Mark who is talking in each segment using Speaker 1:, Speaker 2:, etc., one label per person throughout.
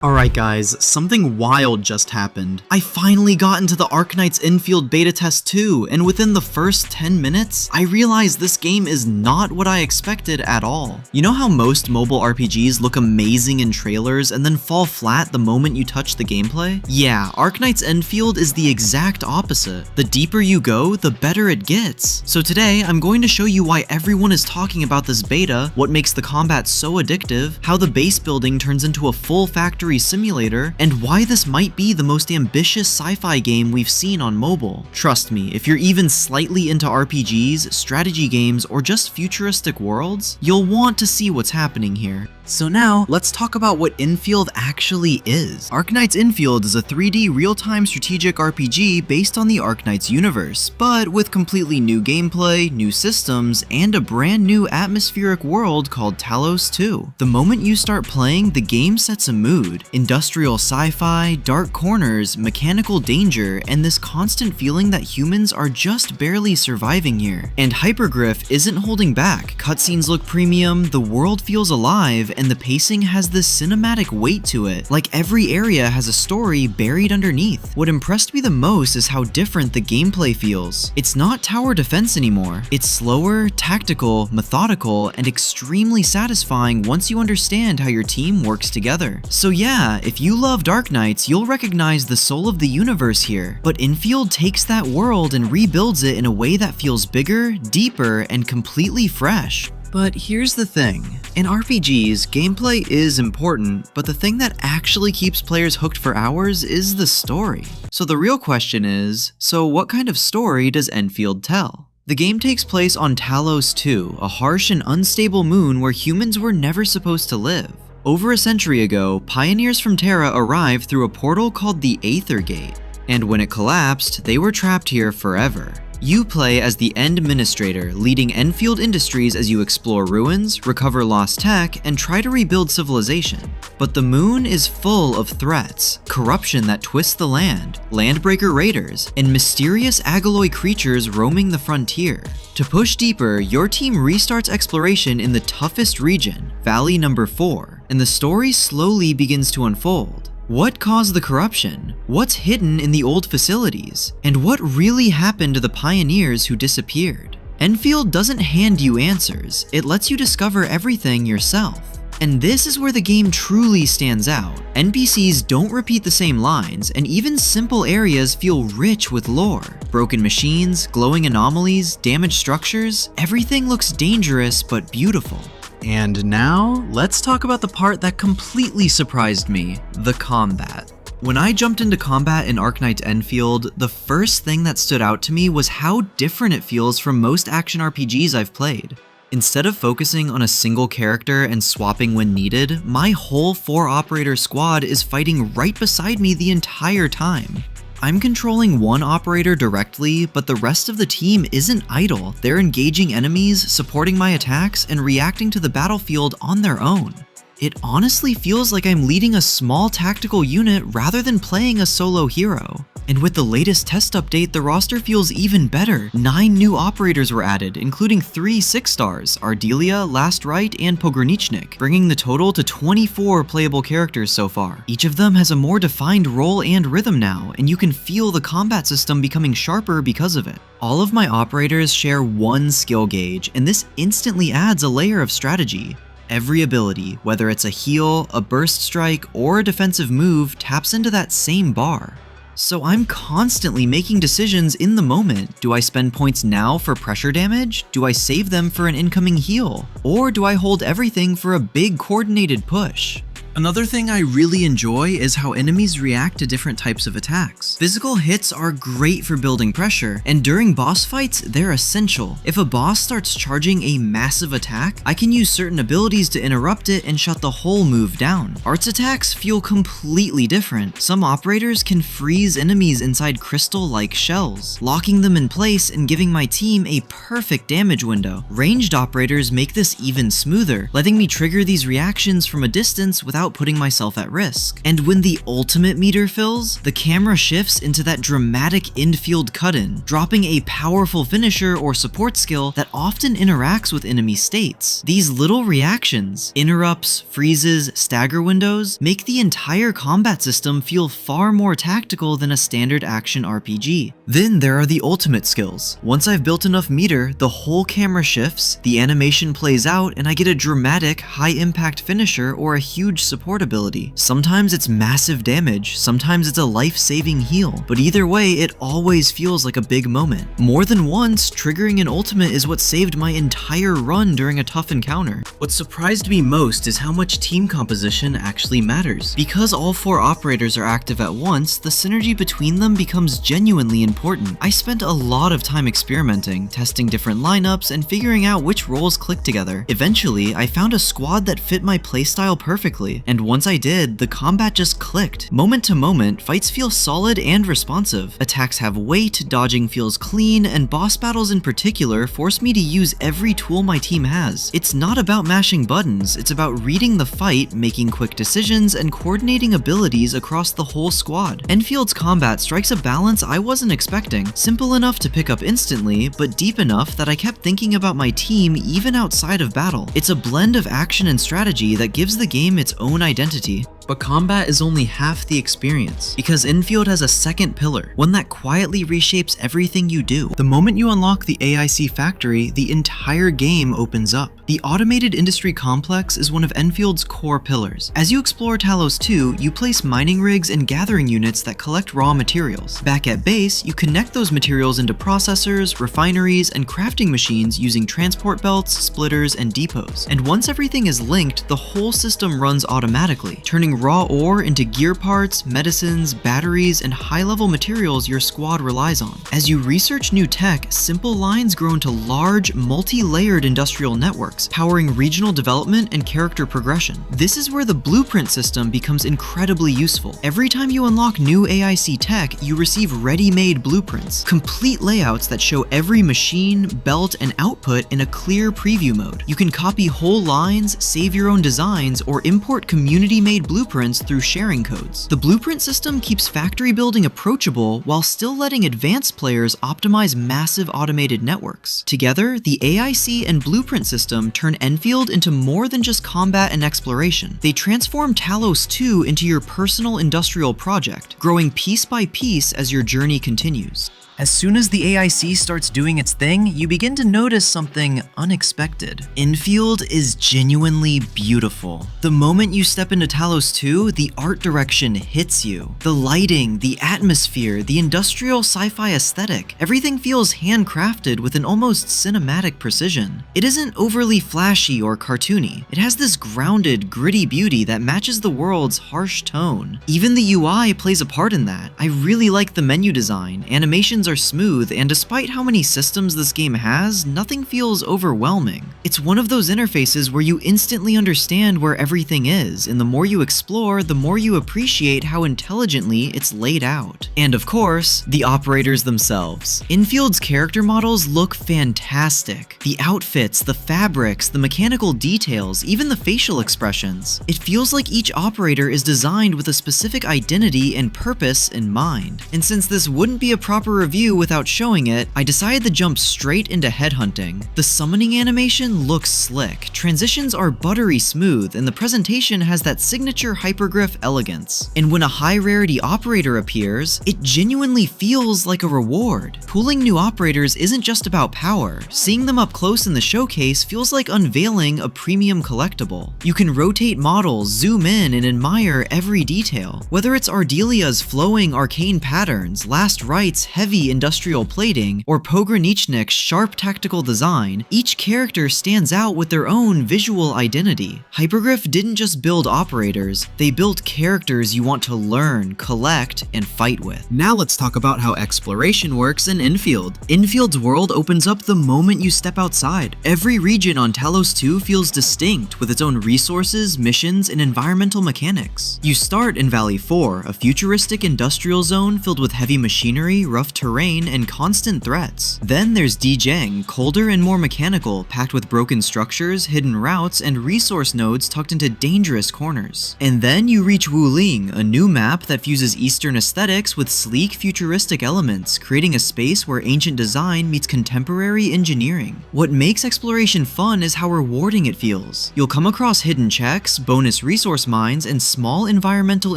Speaker 1: Alright guys, something wild just happened. I finally got into the Arknights Endfield beta test too, and within the first 10 minutes, I realized this game is not what I expected at all. You know how most mobile RPGs look amazing in trailers and then fall flat the moment you touch the gameplay? Yeah, Arknights Endfield is the exact opposite. The deeper you go, the better it gets. So today, I'm going to show you why everyone is talking about this beta, what makes the combat so addictive, how the base building turns into a full factory simulator, and why this might be the most ambitious sci-fi game we've seen on mobile. Trust me, if you're even slightly into RPGs, strategy games, or just futuristic worlds, you'll want to see what's happening here. So now, let's talk about what Endfield actually is. Arknights Endfield is a 3D real-time strategic RPG based on the Arknights universe, but with completely new gameplay, new systems, and a brand new atmospheric world called Talos-II. The moment you start playing, the game sets a mood. Industrial sci-fi, dark corners, mechanical danger, and this constant feeling that humans are just barely surviving here. And Hypergriff isn't holding back. Cutscenes look premium, the world feels alive, and the pacing has this cinematic weight to it, like every area has a story buried underneath. What impressed me the most is how different the gameplay feels. It's not tower defense anymore. It's slower, tactical, methodical, and extremely satisfying once you understand how your team works together. So yeah, if you love Arknights, you'll recognize the soul of the universe here, but Endfield takes that world and rebuilds it in a way that feels bigger, deeper, and completely fresh. But here's the thing. In RPGs, gameplay is important, but the thing that actually keeps players hooked for hours is the story. So the real question is, so what kind of story does Endfield tell? The game takes place on Talos-II, a harsh and unstable moon where humans were never supposed to live. Over a century ago, pioneers from Terra arrived through a portal called the Aether Gate, and when it collapsed, they were trapped here forever. You play as the End Administrator, leading Endfield Industries as you explore ruins, recover lost tech, and try to rebuild civilization. But the moon is full of threats, corruption that twists the land, landbreaker raiders, and mysterious Agaloy creatures roaming the frontier. To push deeper, your team restarts exploration in the toughest region, Valley Number 4, and the story slowly begins to unfold. What caused the corruption? What's hidden in the old facilities? And what really happened to the pioneers who disappeared? Endfield doesn't hand you answers, it lets you discover everything yourself. And this is where the game truly stands out. NPCs don't repeat the same lines, and even simple areas feel rich with lore. Broken machines, glowing anomalies, damaged structures, everything looks dangerous but beautiful. And now, let's talk about the part that completely surprised me, the combat. When I jumped into combat in Arknights Endfield, the first thing that stood out to me was how different it feels from most action RPGs I've played. Instead of focusing on a single character and swapping when needed, my whole 4-operator squad is fighting right beside me the entire time. I'm controlling one operator directly, but the rest of the team isn't idle. They're engaging enemies, supporting my attacks, and reacting to the battlefield on their own. It honestly feels like I'm leading a small tactical unit rather than playing a solo hero. And with the latest test update, the roster feels even better. 9 new operators were added, including 3 6-stars, Ardelia, Rite, and Pogranichnik, bringing the total to 24 playable characters so far. Each of them has a more defined role and rhythm now, and you can feel the combat system becoming sharper because of it. All of my operators share one skill gauge, and this instantly adds a layer of strategy. Every ability, whether it's a heal, a burst strike, or a defensive move, taps into that same bar. So I'm constantly making decisions in the moment. Do I spend points now for pressure damage? Do I save them for an incoming heal? Or do I hold everything for a big coordinated push? Another thing I really enjoy is how enemies react to different types of attacks. Physical hits are great for building pressure, and during boss fights, they're essential. If a boss starts charging a massive attack, I can use certain abilities to interrupt it and shut the whole move down. Art's attacks feel completely different. Some operators can freeze enemies inside crystal-like shells, locking them in place and giving my team a perfect damage window. Ranged operators make this even smoother, letting me trigger these reactions from a distance without without putting myself at risk. And when the ultimate meter fills, the camera shifts into that dramatic Endfield cut-in, dropping a powerful finisher or support skill that often interacts with enemy states. These little reactions, interrupts, freezes, stagger windows, make the entire combat system feel far more tactical than a standard action RPG. Then there are the ultimate skills. Once I've built enough meter, the whole camera shifts, the animation plays out, and I get a dramatic, high-impact finisher or a huge support ability. Sometimes it's massive damage, sometimes it's a life-saving heal, but either way, it always feels like a big moment. More than once, triggering an ultimate is what saved my entire run during a tough encounter. What surprised me most is how much team composition actually matters. Because all 4 operators are active at once, the synergy between them becomes genuinely important. I spent a lot of time experimenting, testing different lineups, and figuring out which roles click together. Eventually, I found a squad that fit my playstyle perfectly, and once I did, the combat just clicked. Moment to moment, fights feel solid and responsive. Attacks have weight, dodging feels clean, and boss battles in particular force me to use every tool my team has. It's not about mashing buttons, it's about reading the fight, making quick decisions, and coordinating abilities across the whole squad. Enfield's combat strikes a balance I wasn't expecting, simple enough to pick up instantly, but deep enough that I kept thinking about my team even outside of battle. It's a blend of action and strategy that gives the game its own identity. But combat is only half the experience, because Endfield has a second pillar, one that quietly reshapes everything you do. The moment you unlock the AIC Factory, the entire game opens up. The automated industry complex is one of Enfield's core pillars. As you explore Talos-II, you place mining rigs and gathering units that collect raw materials. Back at base, you connect those materials into processors, refineries, and crafting machines using transport belts, splitters, and depots. And once everything is linked, the whole system runs automatically, turning raw ore into gear parts, medicines, batteries, and high-level materials your squad relies on. As you research new tech, simple lines grow into large, multi-layered industrial networks, powering regional development and character progression. This is where the blueprint system becomes incredibly useful. Every time you unlock new AIC tech, you receive ready-made blueprints, complete layouts that show every machine, belt, and output in a clear preview mode. You can copy whole lines, save your own designs, or import community-made blueprints through sharing codes. The blueprint system keeps factory building approachable while still letting advanced players optimize massive automated networks. Together, the AIC and blueprint system turn Endfield into more than just combat and exploration. They transform Talos-II into your personal industrial project, growing piece by piece as your journey continues. As soon as the AIC starts doing its thing, you begin to notice something unexpected. Endfield is genuinely beautiful. The moment you step into Talos-II, the art direction hits you. The lighting, the atmosphere, the industrial sci-fi aesthetic, everything feels handcrafted with an almost cinematic precision. It isn't overly flashy or cartoony. It has this grounded, gritty beauty that matches the world's harsh tone. Even the UI plays a part in that. I really like the menu design. Animations are smooth, and despite how many systems this game has, nothing feels overwhelming. It's one of those interfaces where you instantly understand where everything is, and the more you explore, the more you appreciate how intelligently it's laid out. And of course, the operators themselves. Enfield's character models look fantastic. The outfits, the fabrics, the mechanical details, even the facial expressions. It feels like each operator is designed with a specific identity and purpose in mind. And since this wouldn't be a proper review without showing it, I decided to jump straight into headhunting. The summoning animation looks slick, transitions are buttery smooth, and the presentation has that signature hyperglyph elegance. And when a high-rarity operator appears, it genuinely feels like a reward. Pulling new operators isn't just about power. Seeing them up close in the showcase feels like unveiling a premium collectible. You can rotate models, zoom in, and admire every detail. Whether it's Ardelia's flowing arcane patterns, Last Rite's heavy industrial plating, or Pogranichnik's sharp tactical design, each character stands out with their own visual identity. Hyperglyph didn't just build operators, they built characters you want to learn, collect, and fight with. Now let's talk about how exploration works in Endfield. Enfield's world opens up the moment you step outside. Every region on Talos-II feels distinct with its own resources, missions, and environmental mechanics. You start in Valley 4, a futuristic industrial zone filled with heavy machinery, rough terrain, terrain and constant threats. Then there's Dijiang, colder and more mechanical, packed with broken structures, hidden routes, and resource nodes tucked into dangerous corners. And then you reach Wuling, a new map that fuses Eastern aesthetics with sleek futuristic elements, creating a space where ancient design meets contemporary engineering. What makes exploration fun is how rewarding it feels. You'll come across hidden checks, bonus resource mines, and small environmental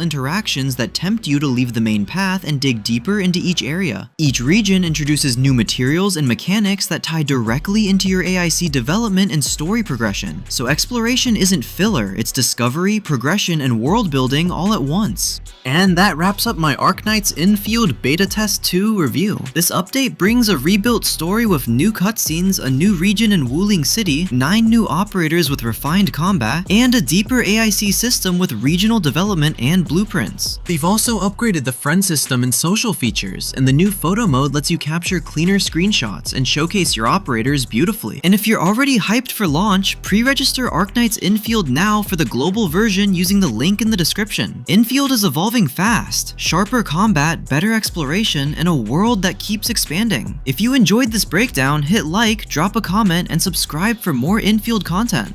Speaker 1: interactions that tempt you to leave the main path and dig deeper into each area. Each region introduces new materials and mechanics that tie directly into your AIC development and story progression. So exploration isn't filler, it's discovery, progression, and world building all at once. And that wraps up my Arknights Endfield Beta Test 2 review. This update brings a rebuilt story with new cutscenes, a new region in Wuling City, 9 new operators with refined combat, and a deeper AIC system with regional development and blueprints. They've also upgraded the friend system and social features, and the new photo mode lets you capture cleaner screenshots and showcase your operators beautifully. And if you're already hyped for launch, pre-register Arknights Endfield now for the global version using the link in the description. Endfield is evolving fast, sharper combat, better exploration, and a world that keeps expanding. If you enjoyed this breakdown, hit like, drop a comment, and subscribe for more Endfield content.